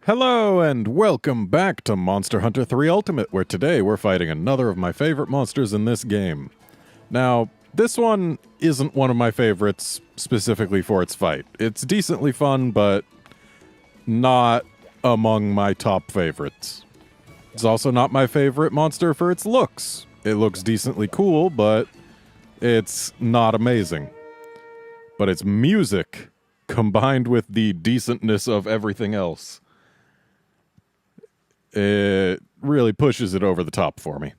Hello and welcome back to Monster Hunter 3 Ultimate, where today we're fighting another of my favorite monsters in this game. Now, this one isn't one of my favorites specifically for its fight. It's decently fun, but not among my top favorites. It's also not my favorite monster for its looks. It looks decently cool, but it's not amazing. But its music, combined with the decentness of everything else, it really pushes it over the top for me.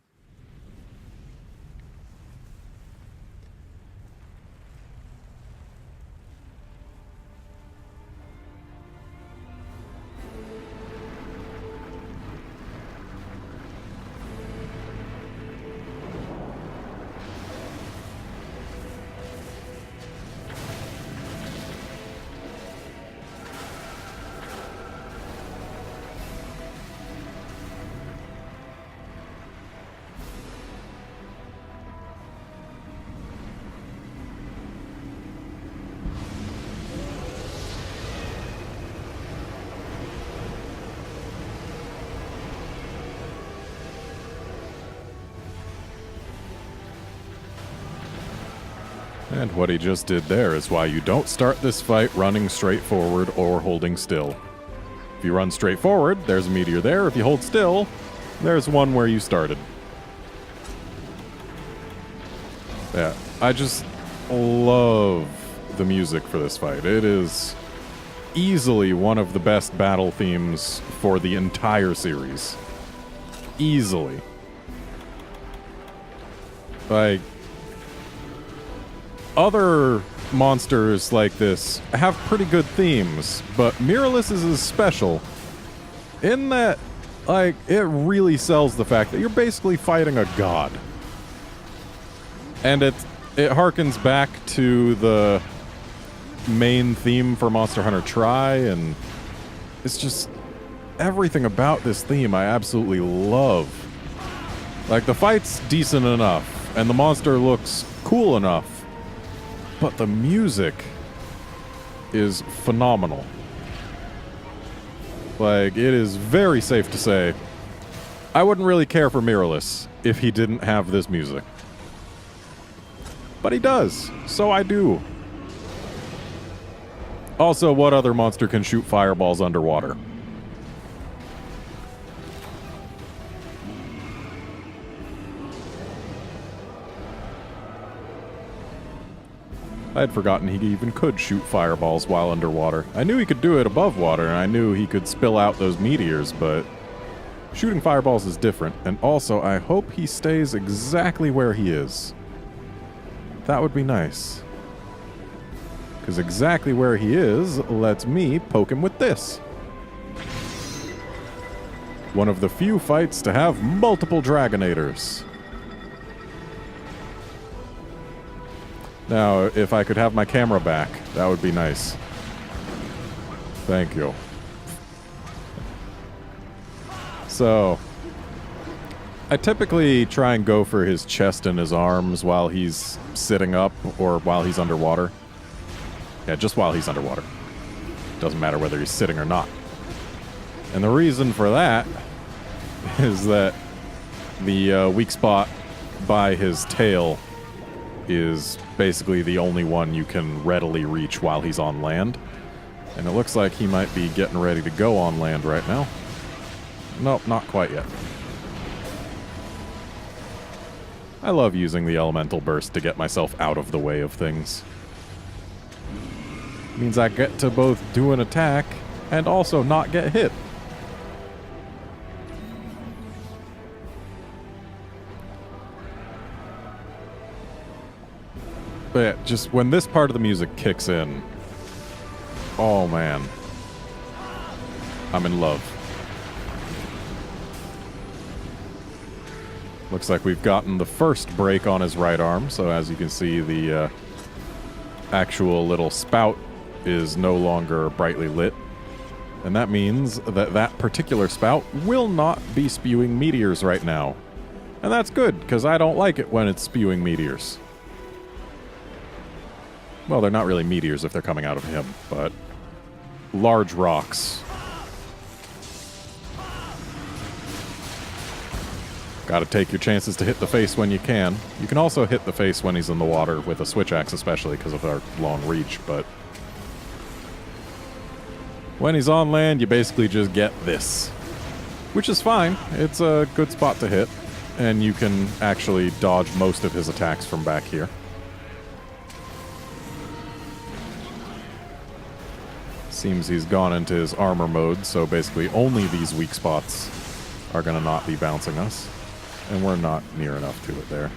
And what he just did there is why you don't start this fight running straight forward or holding still. If you run straight forward, there's a meteor there. If you hold still, there's one where you started. Yeah, I just love the music for this fight. It is easily one of the best battle themes for the entire series. Easily. Like, other monsters like this have pretty good themes, but Mirrorless is special in that, like, it really sells the fact that you're basically fighting a god. And it harkens back to the main theme for Monster Hunter Tri, and it's just everything about this theme I absolutely love. Like, the fight's decent enough, and the monster looks cool enough, but the music is phenomenal. Like, it is very safe to say I wouldn't really care for Mirrorless if he didn't have this music. But he does, so I do. Also, what other monster can shoot fireballs underwater? I had forgotten he even could shoot fireballs while underwater. I knew he could do it above water, and I knew he could spill out those meteors, but shooting fireballs is different. And also, I hope he stays exactly where he is. That would be nice. Because exactly where he is lets me poke him with this. One of the few fights to have multiple Dragonators. Now, if I could have my camera back, that would be nice. Thank you. So, I typically try and go for his chest and his arms while he's sitting up or while he's underwater. Yeah, just while he's underwater. Doesn't matter whether he's sitting or not. And the reason for that is that the weak spot by his tail is basically the only one you can readily reach while he's on land. And it looks like he might be getting ready to go on land right now. Nope, not quite yet. I love using the elemental burst to get myself out of the way of things. It means I get to both do an attack and also not get hit. But yeah, just when this part of the music kicks in, oh man, I'm in love. Looks like we've gotten the first break on his right arm, so as you can see, the actual little spout is no longer brightly lit. And that means that that particular spout will not be spewing meteors right now. And that's good, because I don't like it when it's spewing meteors. Well, they're not really meteors if they're coming out of him, but large rocks. Gotta take your chances to hit the face when you can. You can also hit the face when he's in the water with a switch axe, especially because of our long reach, but when he's on land, you basically just get this, which is fine. It's a good spot to hit, and you can actually dodge most of his attacks from back here. Seems he's gone into his armor mode, so basically only these weak spots are going to not be bouncing us. And we're not near enough to it there.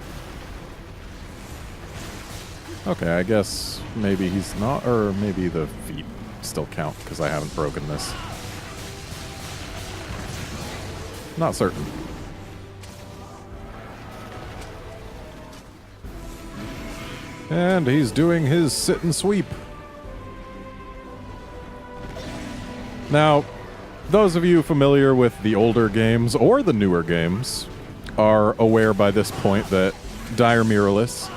Okay, I guess maybe he's not, or maybe the feet still count, because I haven't broken this. Not certain. And he's doing his sit and sweep. Now, those of you familiar with the older games, or the newer games, are aware by this point that Dire Miralis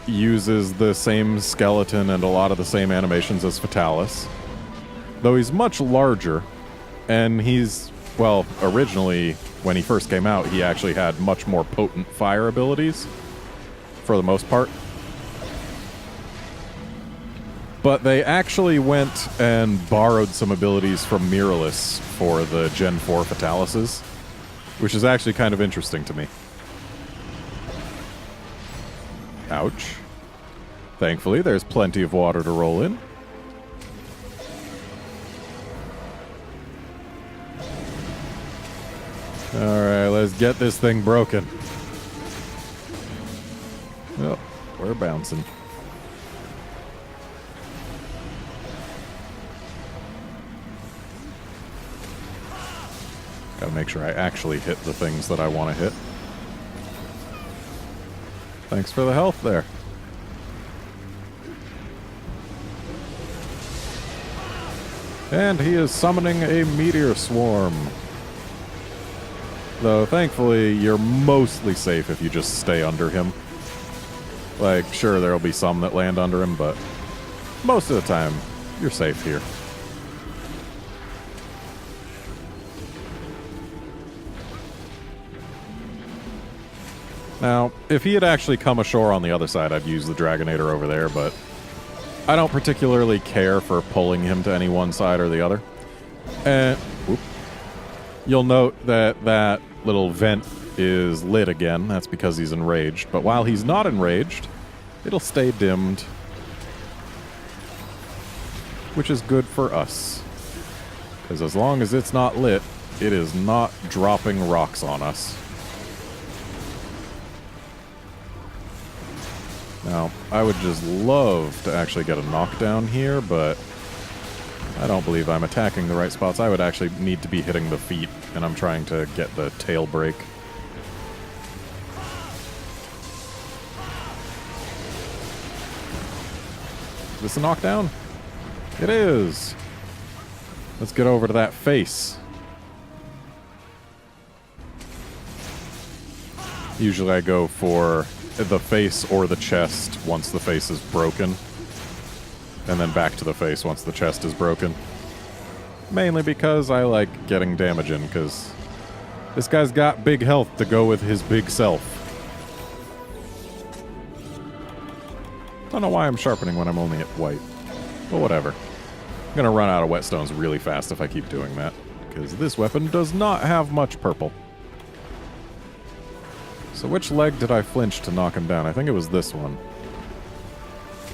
uses the same skeleton and a lot of the same animations as Fatalis. Though he's much larger, and he's, well, originally, when he first came out, he actually had much more potent fire abilities, for the most part. But they actually went and borrowed some abilities from Miralis for the Gen 4 Fatalises, which is actually kind of interesting to me. Ouch. Thankfully, there's plenty of water to roll in. Alright, let's get this thing broken. Oh, we're bouncing. Gotta make sure I actually hit the things that I want to hit. Thanks for the health there. And he is summoning a meteor swarm. Though, thankfully, you're mostly safe if you just stay under him. Like, sure, there'll be some that land under him, but most of the time, you're safe here. Now, if he had actually come ashore on the other side, I'd use the Dragonator over there, but I don't particularly care for pulling him to any one side or the other. And you'll note that that little vent is lit again. That's because he's enraged. But while he's not enraged, it'll stay dimmed, which is good for us. Because as long as it's not lit, it is not dropping rocks on us. Now, I would just love to actually get a knockdown here, but I don't believe I'm attacking the right spots. I would actually need to be hitting the feet, and I'm trying to get the tail break. Is this a knockdown? It is! Let's get over to that face. Usually I go for the face or the chest once the face is broken, and then back to the face once the chest is broken. Mainly because I like getting damage in, because this guy's got big health to go with his big self. Don't know why I'm sharpening when I'm only at white, but whatever. I'm gonna run out of whetstones really fast if I keep doing that, because this weapon does not have much purple. So which leg did I flinch to knock him down? I think it was this one.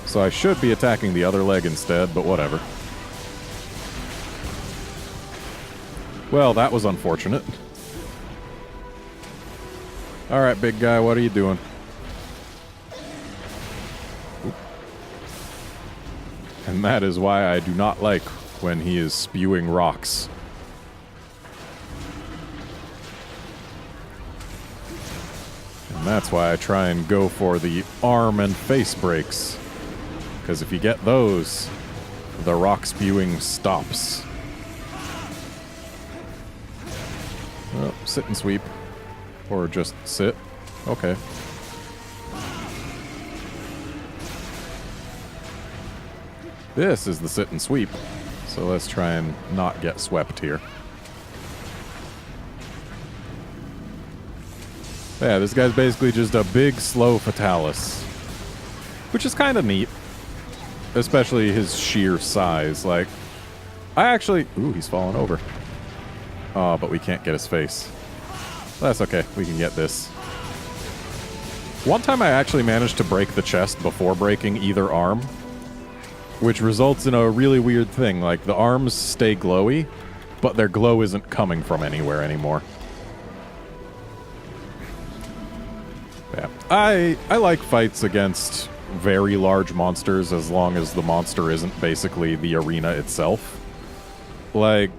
So I should be attacking the other leg instead, but whatever. Well, that was unfortunate. Alright, big guy, what are you doing? Oop. And that is why I do not like when he is spewing rocks. And that's why I try and go for the arm and face breaks. Because if you get those, the rock spewing stops. Oh, sit and sweep. Or just sit. Okay. This is the sit and sweep. So let's try and not get swept here. Yeah, this guy's basically just a big, slow Fatalis. Which is kind of neat. Especially his sheer size. Like, I actually... Ooh, he's falling over. Oh, but we can't get his face. That's okay. We can get this. One time I actually managed to break the chest before breaking either arm. Which results in a really weird thing. Like, the arms stay glowy, but their glow isn't coming from anywhere anymore. Yeah. I like fights against very large monsters as long as the monster isn't basically the arena itself. Like,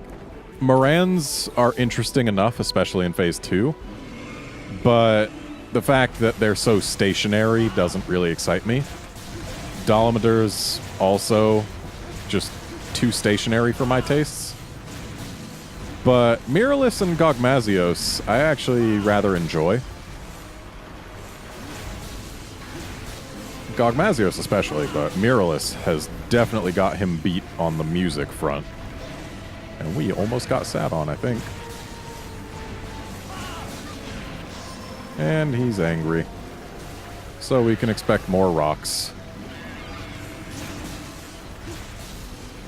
Morans are interesting enough, especially in Phase 2, but the fact that they're so stationary doesn't really excite me. Dolomiters also just too stationary for my tastes. But Miralis and Gogmazios I actually rather enjoy. Gogmazios especially, but Miralis has definitely got him beat on the music front. And we almost got sat on, I think. And he's angry. So we can expect more rocks.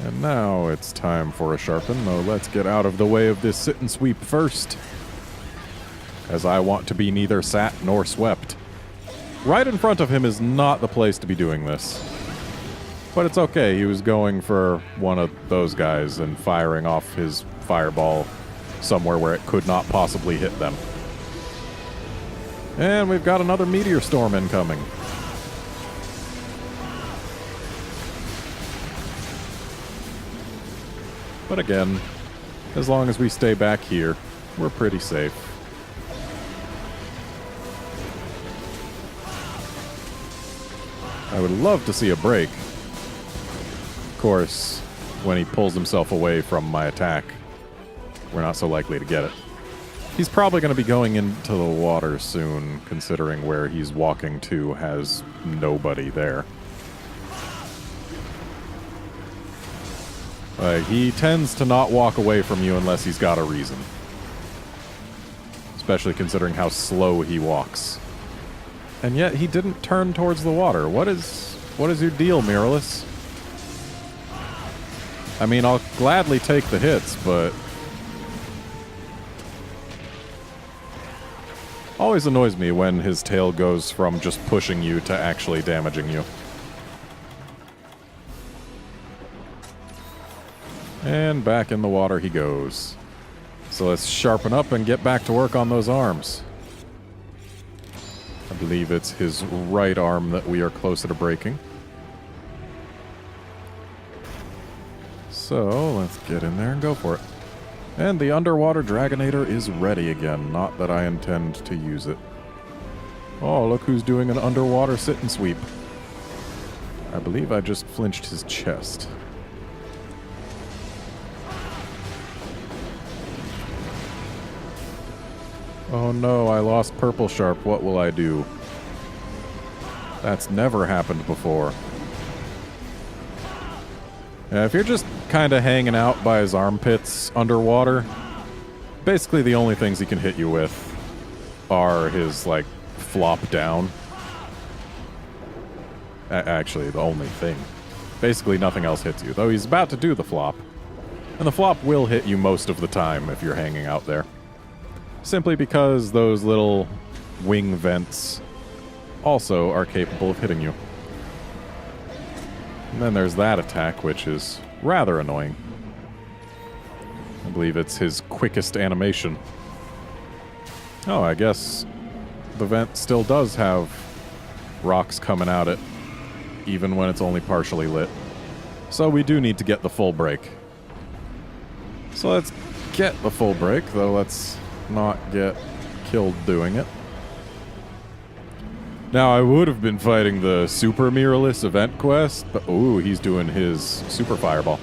And now it's time for a sharpen, though let's get out of the way of this sit and sweep first. As I want to be neither sat nor swept. Right in front of him is not the place to be doing this. But it's okay, he was going for one of those guys and firing off his fireball somewhere where it could not possibly hit them. And we've got another meteor storm incoming. But again, as long as we stay back here, we're pretty safe. I would love to see a break. Of course, when he pulls himself away from my attack, we're not so likely to get it. He's probably going to be going into the water soon, considering where he's walking to has nobody there. He tends to not walk away from you unless he's got a reason. Especially considering how slow he walks. And yet he didn't turn towards the water. What is your deal, Miralis? I mean, I'll gladly take the hits, but... always annoys me when his tail goes from just pushing you to actually damaging you. And back in the water he goes. So let's sharpen up and get back to work on those arms. I believe it's his right arm that we are closer to breaking. So let's get in there and go for it. And the underwater Dragonator is ready again. Not that I intend to use it. Oh, look who's doing an underwater sit and sweep. I believe I just flinched his chest. Oh no, I lost Purple Sharp. What will I do? That's never happened before. Yeah, if you're just kind of hanging out by his armpits underwater, basically the only things he can hit you with are his, like, flop down. Actually, the only thing. Basically nothing else hits you, though he's about to do the flop. And the flop will hit you most of the time if you're hanging out there. Simply because those little wing vents also are capable of hitting you. And then there's that attack, which is rather annoying. I believe it's his quickest animation. Oh, I guess the vent still does have rocks coming out it, even when it's only partially lit. So we do need to get the full break. So let's get the full break, though let's not get killed doing it. Now, I would have been fighting the Super Miralis event quest, but ooh, he's doing his Super Fireball.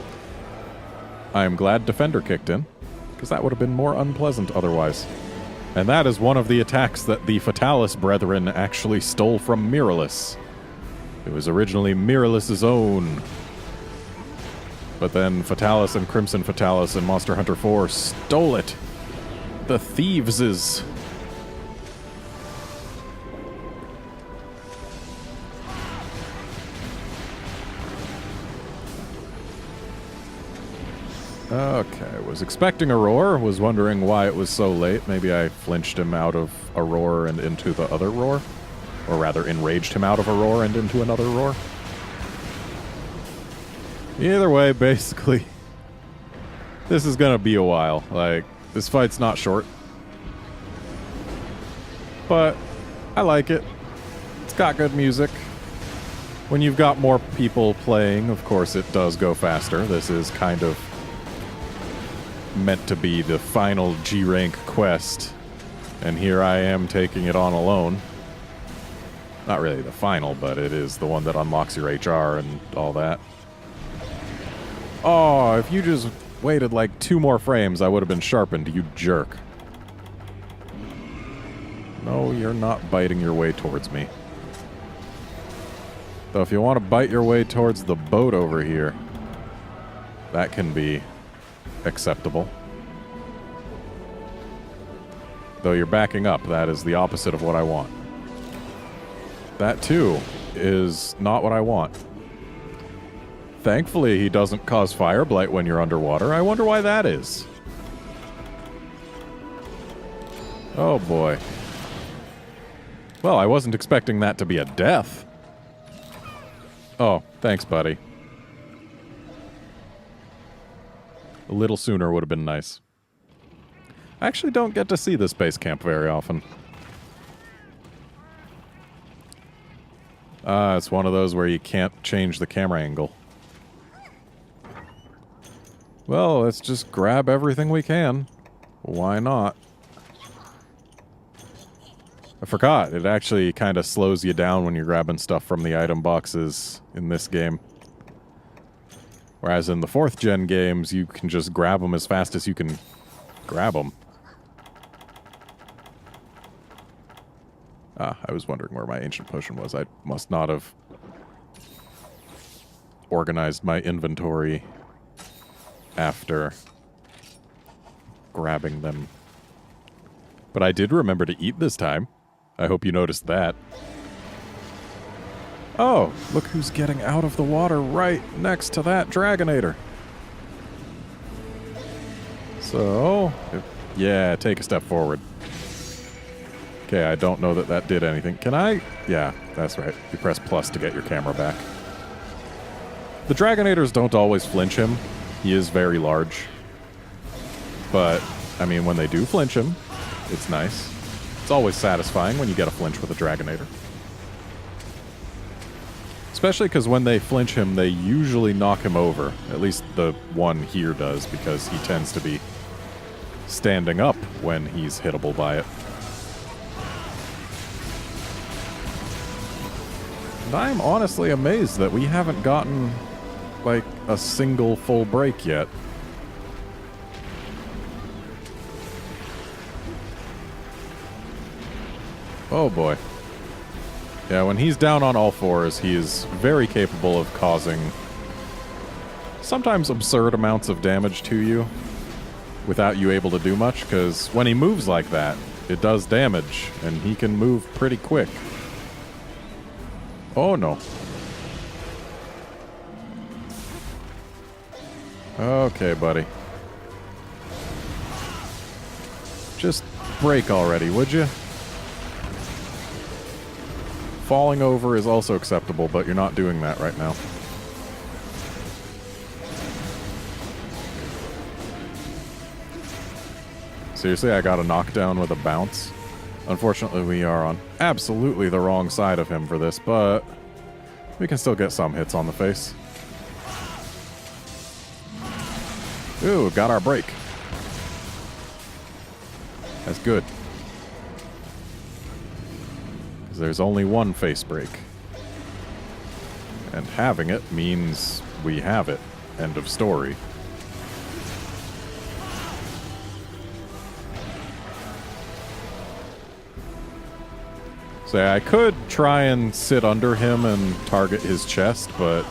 I am glad Defender kicked in, because that would have been more unpleasant otherwise. And that is one of the attacks that the Fatalis brethren actually stole from Miralis. It was originally Miralis' own. But then Fatalis and Crimson Fatalis and Monster Hunter 4 stole it. The thieves'. Okay, was expecting a roar, was wondering why it was so late. Maybe I flinched him out of a roar and into the other roar. Or rather, enraged him out of a roar and into another roar. Either way, basically, this is gonna be a while. Like, this fight's not short. But I like it. It's got good music. When you've got more people playing, of course, it does go faster. This is kind of meant to be the final G-rank quest, and here I am taking it on alone. Not really the final, but it is the one that unlocks your HR and all that. Oh, if you just waited like 2 more frames, I would have been sharpened, you jerk. No, you're not biting your way towards me. Though if you want to bite your way towards the boat over here, that can be acceptable. Though you're backing up, that is the opposite of what I want. That, too, is not what I want. Thankfully, he doesn't cause fire blight when you're underwater. I wonder why that is. Oh, boy. Well, I wasn't expecting that to be a death. Oh, thanks, buddy. A little sooner would have been nice. I actually don't get to see this base camp very often. It's one of those where you can't change the camera angle. Well, let's just grab everything we can. Why not? I forgot, it actually kind of slows you down when you're grabbing stuff from the item boxes in this game. Whereas in the 4th gen games, you can just grab them as fast as you can grab them. Ah, I was wondering where my ancient potion was. I must not have organized my inventory after grabbing them. But I did remember to eat this time. I hope you noticed that. Oh, look who's getting out of the water right next to that Dragonator. So, yeah, take a step forward. Okay, I don't know that that did anything. Can I? Yeah, that's right. You press plus to get your camera back. The Dragonators don't always flinch him. He is very large. But, I mean, when they do flinch him, it's nice. It's always satisfying when you get a flinch with a Dragonator. Especially because when they flinch him, they usually knock him over. At least the one here does, because he tends to be standing up when he's hittable by it. And I'm honestly amazed that we haven't gotten, like, a single full break yet. Oh boy. Yeah, when he's down on all fours, he is very capable of causing sometimes absurd amounts of damage to you without you able to do much, because when he moves like that, it does damage, and he can move pretty quick. Oh no. Okay, buddy. Just break already, would you? Falling over is also acceptable, but you're not doing that right now. Seriously, I got a knockdown with a bounce. Unfortunately, we are on absolutely the wrong side of him for this, but we can still get some hits on the face. Ooh, got our break. That's good. There's only one face break. And having it means we have it. End of story. So I could try and sit under him and target his chest, but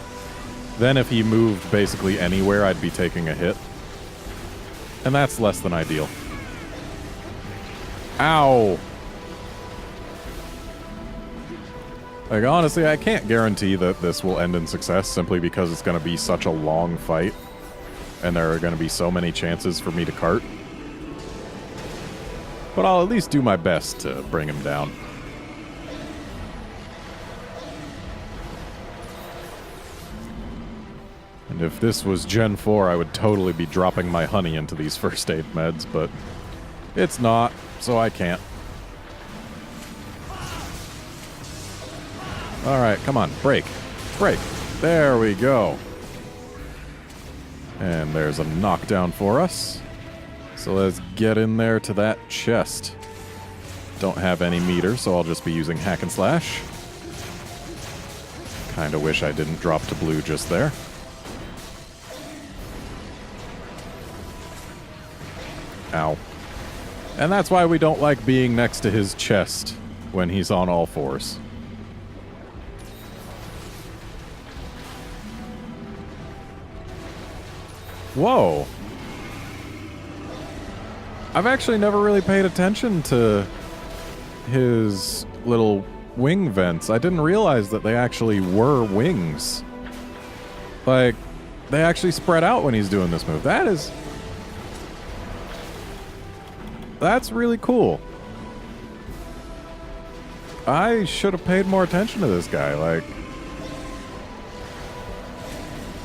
then if he moved basically anywhere, I'd be taking a hit. And that's less than ideal. Ow! Like, honestly, I can't guarantee that this will end in success simply because it's going to be such a long fight. and there are going to be so many chances for me to cart. But I'll at least do my best to bring him down. And if this was Gen 4, I would totally be dropping my honey into these first aid meds, but it's not, so I can't. Alright, come on, break. Break. There we go. And there's a knockdown for us. So let's get in there to that chest. Don't have any meter, so I'll just be using hack and slash. Kinda wish I didn't drop to blue just there. Ow. And that's why we don't like being next to his chest when he's on all fours. Whoa. I've actually never really paid attention to his little wing vents. I didn't realize that they actually were wings. Like, they actually spread out when he's doing this move. That's really cool. I should have paid more attention to this guy. Like,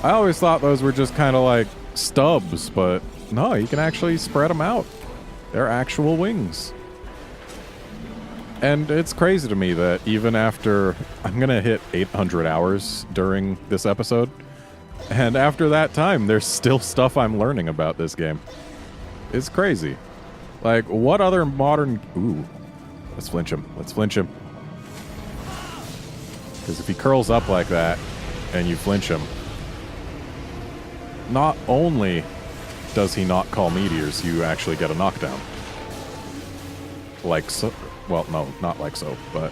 I always thought those were just kind of like stubs, but no, you can actually spread them out. They're actual wings. And it's crazy to me that even after I'm gonna hit 800 hours during this episode, and after that time, there's still stuff I'm learning about this game. It's crazy. Like, what other modern... Ooh. Let's flinch him. Let's flinch him. Because if he curls up like that, and you flinch him, not only does he not call meteors, you actually get a knockdown. Like so... Well, no, not like so, but...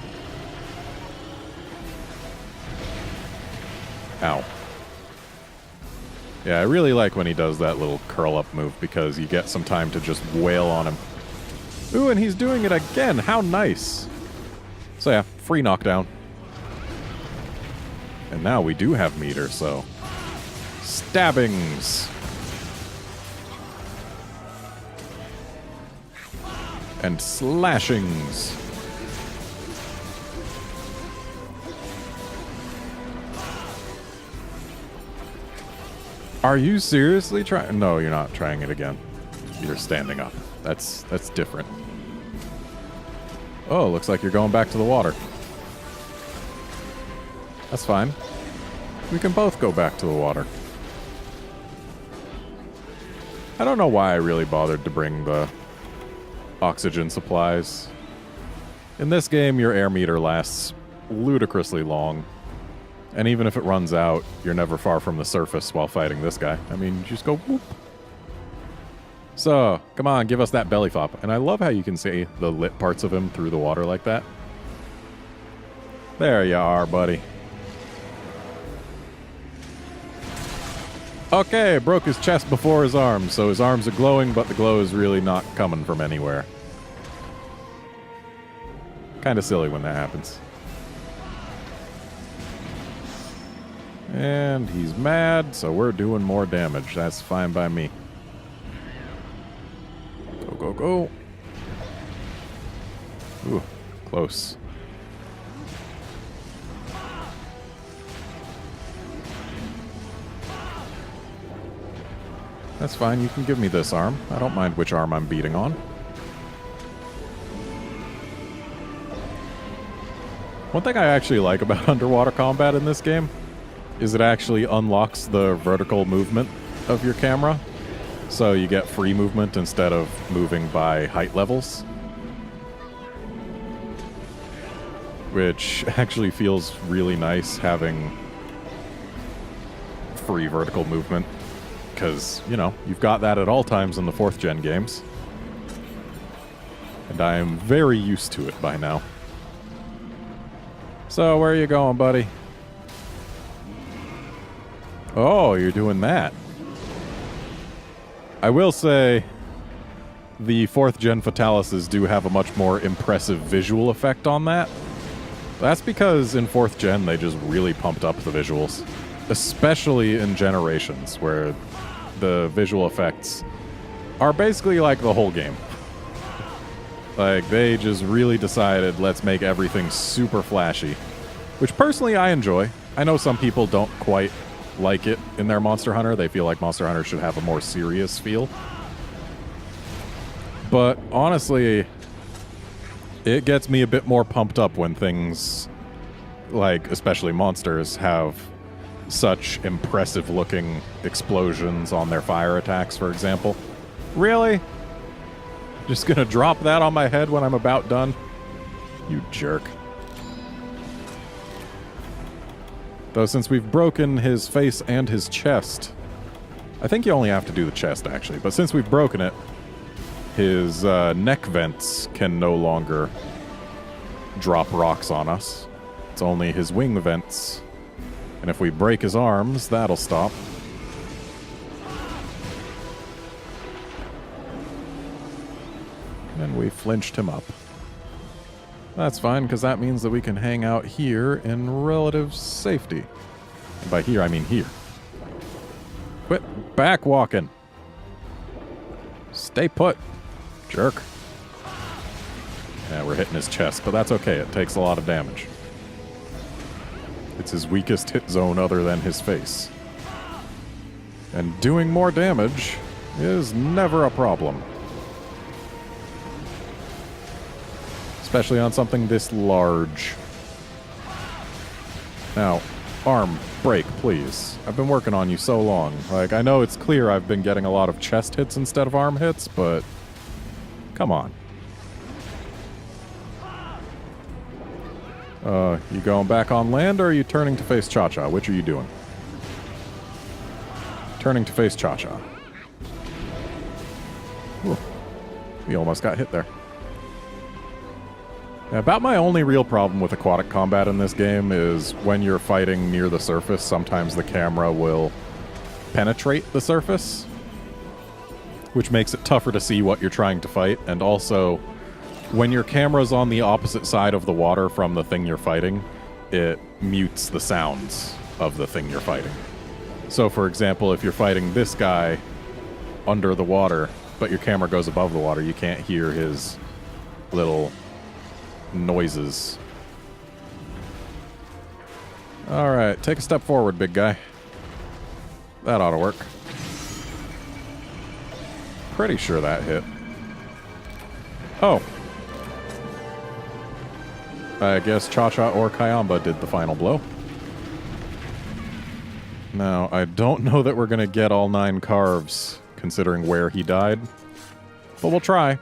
Ow. Yeah, I really like when he does that little curl-up move because you get some time to just wail on him. Ooh, and he's doing it again! How nice! So yeah, free knockdown. And now we do have meter, so... Stabbings! And slashings! Are you seriously trying? No, you're not trying it again. You're standing up. That's different. Oh, looks like you're going back to the water. That's fine. We can both go back to the water. I don't know why I really bothered to bring the oxygen supplies. In this game, your air meter lasts ludicrously long. And even if it runs out, you're never far from the surface while fighting this guy. I mean, you just go whoop. So, come on, give us that belly flop. And I love how you can see the lit parts of him through the water like that. There you are, buddy. Okay, broke his chest before his arms, so his arms are glowing, but the glow is really not coming from anywhere. Kinda silly when that happens. And he's mad, so we're doing more damage. That's fine by me. Go, go, go. Ooh, close. That's fine, you can give me this arm. I don't mind which arm I'm beating on. One thing I actually like about underwater combat in this game is it actually unlocks the vertical movement of your camera. So you get free movement instead of moving by height levels. Which actually feels really nice having free vertical movement. Because, you know, you've got that at all times in the 4th gen games. And I am very used to it by now. So, where are you going, buddy? Oh, you're doing that. I will say the 4th gen Fatalises do have a much more impressive visual effect on that. That's because in 4th gen they just really pumped up the visuals. Especially in Generations, where the visual effects are basically like the whole game. Like, they just really decided, let's make everything super flashy. Which, personally, I enjoy. I know some people don't quite like it in their Monster Hunter. They feel like Monster Hunter should have a more serious feel. But, honestly, it gets me a bit more pumped up when things, like, especially monsters, have such impressive-looking explosions on their fire attacks, for example. Really? Just gonna drop that on my head when I'm about done? You jerk. Though since we've broken his face and his chest, I think you only have to do the chest, actually, but since we've broken it, his neck vents can no longer drop rocks on us. It's only his wing vents. And if we break his arms, that'll stop. And we flinched him up. That's fine, because that means that we can hang out here in relative safety. And by here, I mean here. Quit back walking. Stay put, jerk. Yeah, we're hitting his chest, but that's okay. It takes a lot of damage. It's his weakest hit zone other than his face. And doing more damage is never a problem. Especially on something this large. Now, arm, break, please. I've been working on you so long. Like, I know it's clear I've been getting a lot of chest hits instead of arm hits, but come on. You going back on land, or are you turning to face Cha-Cha? Which are you doing? Turning to face Cha-Cha. Ooh. We almost got hit there. About my only real problem with aquatic combat in this game is when you're fighting near the surface, sometimes the camera will penetrate the surface, which makes it tougher to see what you're trying to fight, and also when your camera's on the opposite side of the water from the thing you're fighting, it mutes the sounds of the thing you're fighting. So, for example, if you're fighting this guy under the water, but your camera goes above the water, you can't hear his little noises. Alright, take a step forward, big guy. That ought to work. Pretty sure that hit. Oh. I guess Cha-Cha or Kayamba did the final blow. Now, I don't know that we're going to get all 9 carves, considering where he died. But we'll try.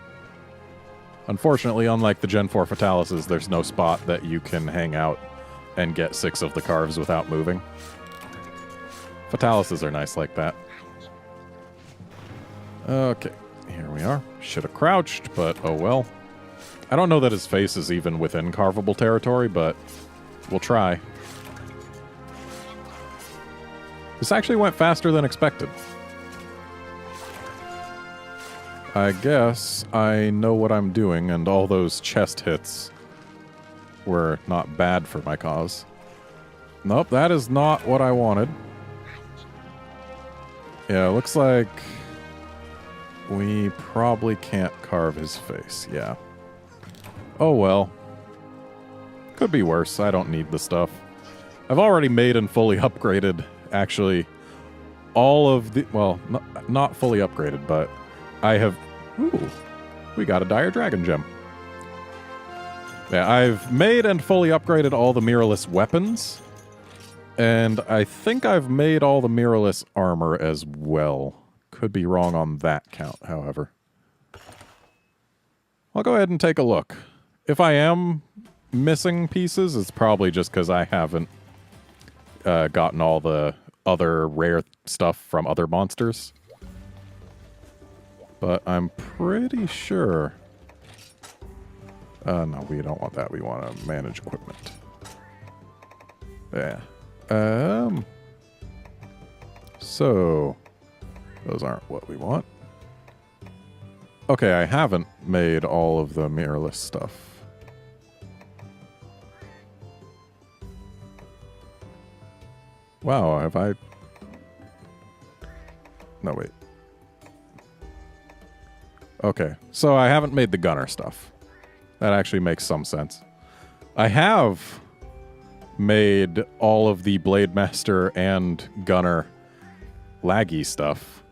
Unfortunately, unlike the Gen 4 Fatalises, there's no spot that you can hang out and get 6 of the carves without moving. Fatalises are nice like that. Okay, here we are. Should have crouched, but oh well. I don't know that his face is even within carvable territory, but we'll try. This actually went faster than expected. I guess I know what I'm doing, and all those chest hits were not bad for my cause. Nope, that is not what I wanted. Yeah, it looks like we probably can't carve his face, yeah. Oh well. Could be worse, I don't need the stuff. I've already made and fully upgraded, actually, all of the... Well, not fully upgraded, but I have... Ooh, we got a Dire Dragon Gem. Yeah, I've made and fully upgraded all the mirrorless weapons, and I think I've made all the mirrorless armor as well. Could be wrong on that count, however. I'll go ahead and take a look. If I am missing pieces, it's probably just because I haven't gotten all the other rare stuff from other monsters. But I'm pretty sure... no, we don't want that. We want to manage equipment. Yeah. So... Those aren't what we want. Okay, I haven't made all of the mirrorless stuff. Wow, have I... No, wait. Okay, so I haven't made the gunner stuff. That actually makes some sense. I have made all of the Blade Master and gunner laggy stuff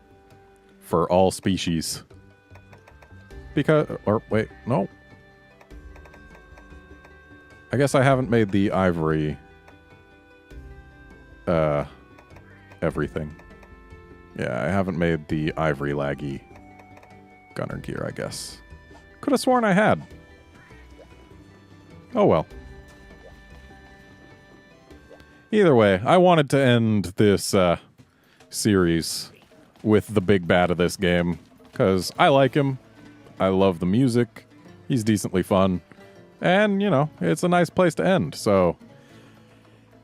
for all species. Because, or wait, no. I guess I haven't made the ivory, everything. Yeah, I haven't made the ivory laggy gunner gear, I guess. Could have sworn I had. Oh well. Either way, I wanted to end this series with the big bad of this game, because I like him, I love the music, he's decently fun, and, you know, it's a nice place to end, so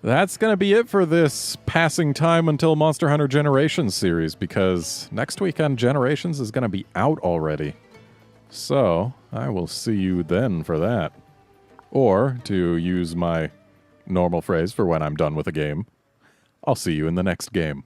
that's gonna be it for this Passing Time Until Monster Hunter Generations series, because next weekend Generations is gonna be out already. So, I will see you then for that. Or, to use my normal phrase for when I'm done with a game, I'll see you in the next game.